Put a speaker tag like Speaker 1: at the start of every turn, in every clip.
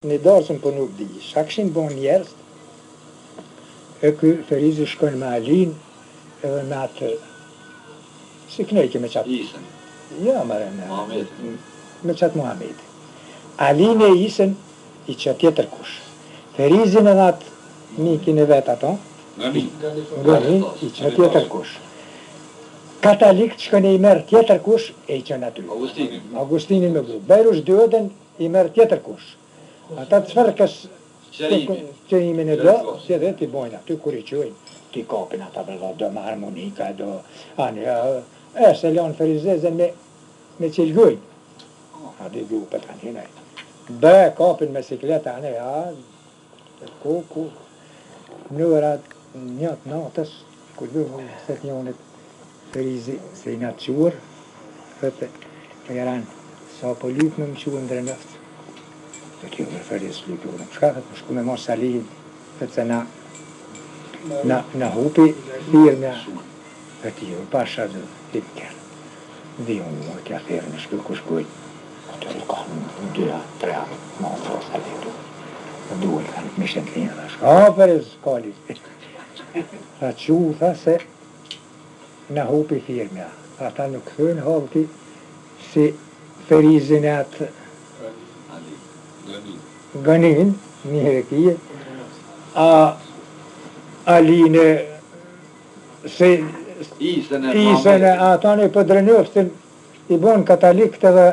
Speaker 1: Një darsën për nuk di, sa këshin bon njerës, e kë Ferizi shkojnë me Alin, edhe me atë, si knojke me qatë...
Speaker 2: Isën.
Speaker 1: Ja, mërë, me qatë Muhamedi. Alin e Isën i që tjetër kush. Ferizin edhe atë mikin e vetë ato, Gënin, i që tjetër kush. Katalikët shkojnë i merë tjetër kush, e i qënë aty. Augustinin me gru. Berush Dëden i merë tjetër kush. Ata të çfarë qërimin e do, si edhe t'i bojnë aty, kur i qojnë, t'i kapin ata do me harmonika, do... se lanë Ferizezën me qilgujnë. A di grupet kanë hinaj. Kapin me sikleta, ku, nërat njët natës, ku dëhë, se t'njonit Ferizi, se i natë qurë, dhe eranë, sa po lypë me më qurë ndre nëftë. Dhe kjo me Feriz lypurën. Shka dhe të shku me mos Salihin, dhe të na hupi firmja, dhe tjo, pasha dhe t'i kërë. Dhe jo më kja thirë në shku ku shkuj. Të rikon në 2-3 ma të Salihin. Dhe duhet kanë të mishën të linë dhe shka. Feriz, kali. Tha që tha se na hupi firmja. Ata nuk thënë hapti si Ferizin e atë Gënin, një herëkije, Aline, se Isën e atane për drenëftin, i bon katalikët edhe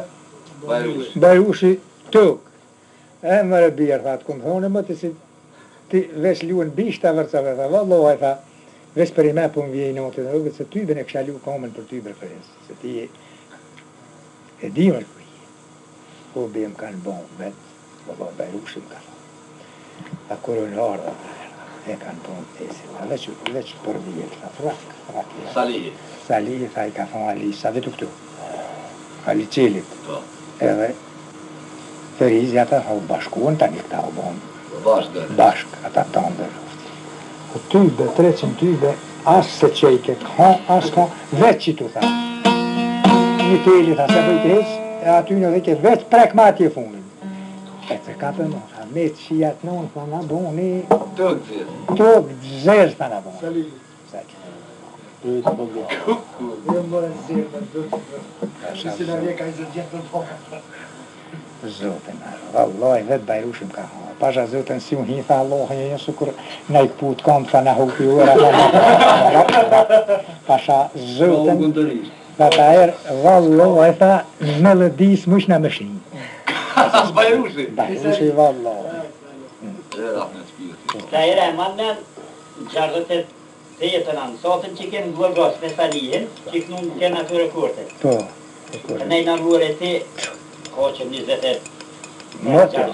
Speaker 1: Bajushi tëk. E mërë bjerë, tha, të këmë thonë, më të si ti vesh luën bishta vërcave, tha, vallohaj, tha, vesh për i me për më vjej notë, dhe se ty bën e kësha lu komen për ty preferensë, se ti e dimër për i, ku bëm kanë bon, vetë, vëlloh Bajushi më ka thonë. A koronar, e kanë bon të esin, veç për vjetë, tha, frak. Salihi, tha, i ka thonë Ali, sa vetu këtu, Ali Qelit, edhe Ferizi ata u bashkuan, tani këta u bon bashk, ata tanë dhe rufti. O tybe, 300 tybe, asë se qejke, asë ka, veç që tu, tha. Një teli, tha, se bëjtë heqë, e aty në dhe ke veç prek ma atje funin. E të ka për më, tha, me të shijat nonë, tha, na boni... Tëg zezë, tha, na boni. Salihi. Të bëgua. Jo më bërë zezë, të dërë. Si në reka i zëgjetë të të Zotën, vallaj, vetë Bajushim ka ha. Pasha Zotën si unë hi, tha Allah, një sukur në i këput kam, tha në hupi ura, pasha Zotën, tha ta erë, vallaj, tha, në lëdis mësh në mëshin.
Speaker 2: Asas Bajushi?
Speaker 1: Bajushi, vallaj.
Speaker 3: Ta erë e madmen, gjarët e të jetën anë, sotën që kemë glëgos me Salihin, që kënun kënë atyre kurte.
Speaker 1: Po.
Speaker 3: Ne i në vore ti, ko që 26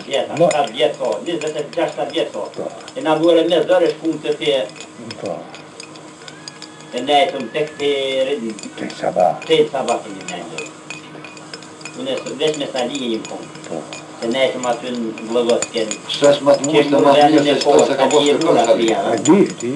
Speaker 3: vjetë, 7 vjetë ko, 26 vjetë ko. E në vore me zërë shkumë të te...
Speaker 1: Po.
Speaker 3: E nejtëm të këte rëdim.
Speaker 1: Të sabah.
Speaker 3: Të sabah të një nejtëm. Unë e veç me Salihin një punë.
Speaker 1: Po.
Speaker 3: E nejtëm aty në glëgos kënë.
Speaker 2: Shresh më të mështë të më të mështë se ka posë të kërë.
Speaker 1: Di.